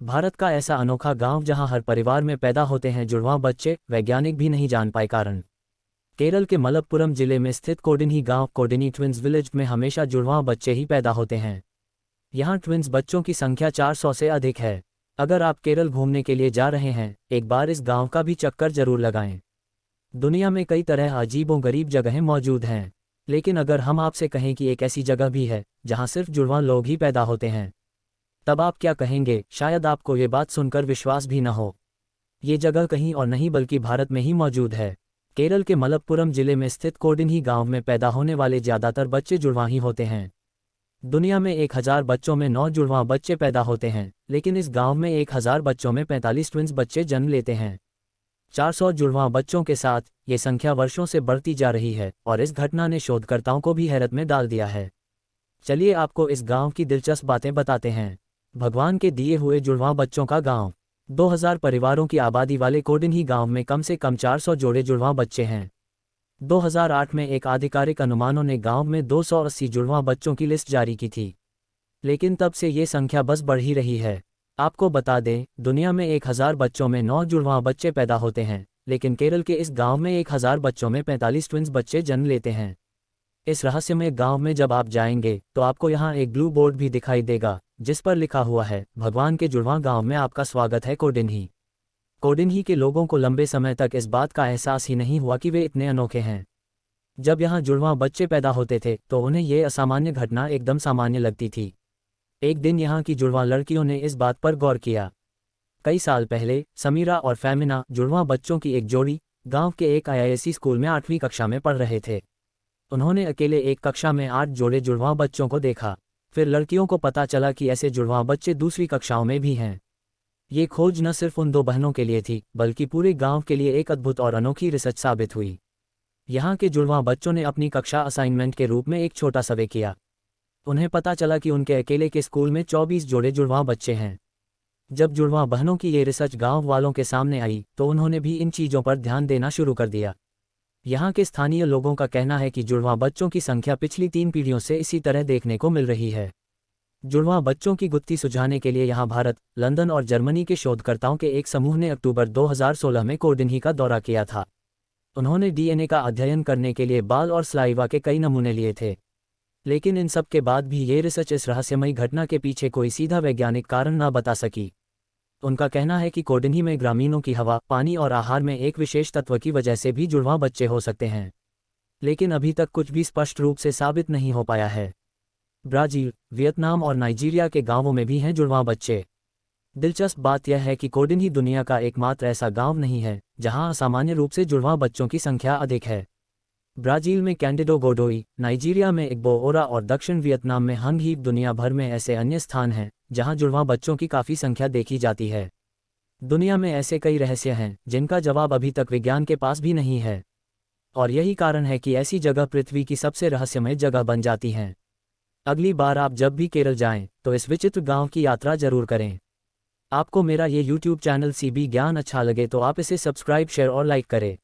भारत का ऐसा अनोखा गांव जहां हर परिवार में पैदा होते हैं जुड़वां बच्चे, वैज्ञानिक भी नहीं जान पाए कारण। केरल के मलप्पुरम जिले में स्थित कोडिन्ही गांव कोडिन्ही ट्विंस विलेज में हमेशा जुड़वां बच्चे ही पैदा होते हैं। यहां ट्विंस बच्चों की संख्या 400 से अधिक है। अगर आप केरल घूमने के लिए जा रहे हैं, एक बार इस गांव का भी चक्कर जरूर लगाएं। दुनिया में कई तरह अजीबोगरीब जगहें मौजूद हैं, लेकिन अगर हम आपसे कहें कि एक ऐसी जगह भी है जहां सिर्फ जुड़वां लोग ही पैदा होते हैं, तब आप क्या कहेंगे? शायद आपको ये बात सुनकर विश्वास भी न हो। ये जगह कहीं और नहीं बल्कि भारत में ही मौजूद है। केरल के मलप्पुरम जिले में स्थित कोडिन्ही गांव में पैदा होने वाले ज़्यादातर बच्चे जुड़वां ही होते हैं। दुनिया में 1000 बच्चों में 9 जुड़वां बच्चे पैदा होते हैं, लेकिन इस गांव में 1000 बच्चों में 45 ट्विंस बच्चे जन्म लेते हैं। 400 जुड़वां बच्चों के साथ ये संख्या वर्षों से बढ़ती जा रही है और इस घटना ने शोधकर्ताओं को भी हैरत में डाल दिया है। चलिए आपको इस गांव की दिलचस्प बातें बताते हैं। भगवान के दिए हुए जुड़वां बच्चों का गांव। 2000 परिवारों की आबादी वाले कोडिन्ही गांव में कम से कम 400 जोड़े जुड़वां बच्चे हैं। 2008 में एक आधिकारिक अनुमानों ने गांव में 280 जुड़वां बच्चों की लिस्ट जारी की थी, लेकिन तब से ये संख्या बस बढ़ ही रही है। आपको बता दें, दुनिया में 1000 बच्चों में 9 जुड़वां बच्चे पैदा होते हैं, लेकिन केरल के इस गांव में 1000 बच्चों में 45 ट्विंस बच्चे जन्म लेते हैं। इस रहस्यमय गांव में जब आप जाएंगे तो आपको यहाँ एक ब्लू बोर्ड भी दिखाई देगा, जिस पर लिखा हुआ है, भगवान के जुड़वां गांव में आपका स्वागत है कोडिन्ही। कोडिन्ही के लोगों को लंबे समय तक इस बात का एहसास ही नहीं हुआ कि वे इतने अनोखे हैं। जब यहाँ जुड़वां बच्चे पैदा होते थे तो उन्हें ये असामान्य घटना एकदम सामान्य लगती थी। एक दिन यहाँ की जुड़वां लड़कियों ने इस बात पर गौर किया। कई साल पहले समीरा और फेमिना जुड़वां बच्चों की एक जोड़ी गांव के एक आईआईएससी स्कूल में 8वीं कक्षा में पढ़ रहे थे। उन्होंने अकेले एक कक्षा में 8 जोड़े जुड़वां बच्चों को देखा। फिर लड़कियों को पता चला कि ऐसे जुड़वां बच्चे दूसरी कक्षाओं में भी हैं। ये खोज न सिर्फ उन 2 बहनों के लिए थी, बल्कि पूरे गांव के लिए एक अद्भुत और अनोखी रिसर्च साबित हुई। यहाँ के जुड़वां बच्चों ने अपनी कक्षा असाइनमेंट के रूप में एक छोटा सर्वे किया। उन्हें पता चला कि उनके अकेले के स्कूल में 24 जोड़े जुड़वां बच्चे हैं। जब जुड़वां बहनों की ये रिसर्च गांव वालों के सामने आई तो उन्होंने भी इन चीज़ों पर ध्यान देना शुरू कर दिया। यहाँ के स्थानीय लोगों का कहना है कि जुड़वां बच्चों की संख्या पिछली 3 पीढ़ियों से इसी तरह देखने को मिल रही है। जुड़वां बच्चों की गुत्थी सुलझाने के लिए यहाँ भारत, लंदन और जर्मनी के शोधकर्ताओं के एक समूह ने अक्टूबर 2016 में कोडिन्ही का दौरा किया था। उन्होंने डीएनए का अध्ययन करने के लिए बाल और सलाइवा के कई नमूने लिए थे, लेकिन इन सब के बाद भी ये रिसर्च इस रहस्यमयी घटना के पीछे कोई सीधा वैज्ञानिक कारण न बता सकी। उनका कहना है कि कोडिन्ही में ग्रामीणों की हवा, पानी और आहार में एक विशेष तत्व की वजह से भी जुड़वां बच्चे हो सकते हैं, लेकिन अभी तक कुछ भी स्पष्ट रूप से साबित नहीं हो पाया है। ब्राज़ील, वियतनाम और नाइजीरिया के गांवों में भी हैं जुड़वां बच्चे। दिलचस्प बात यह है कि कोडिन्ही दुनिया का एकमात्र ऐसा गांव नहीं है जहां असामान्य रूप से जुड़वां बच्चों की संख्या अधिक है। ब्राज़ील में कैंडिडो गोडोई, नाइजीरिया में इग्बो ओरा और दक्षिण वियतनाम में हंग हीप दुनिया भर में ऐसे अन्य स्थान हैं जहां जुड़वां बच्चों की काफ़ी संख्या देखी जाती है। दुनिया में ऐसे कई रहस्य हैं जिनका जवाब अभी तक विज्ञान के पास भी नहीं है, और यही कारण है कि ऐसी जगह पृथ्वी की सबसे रहस्यमय जगह बन जाती हैं। अगली बार आप जब भी केरल जाएं तो इस विचित्र गांव की यात्रा जरूर करें। आपको मेरा ये YouTube चैनल CB ज्ञान अच्छा लगे तो आप इसे सब्सक्राइब, शेयर और लाइक करें।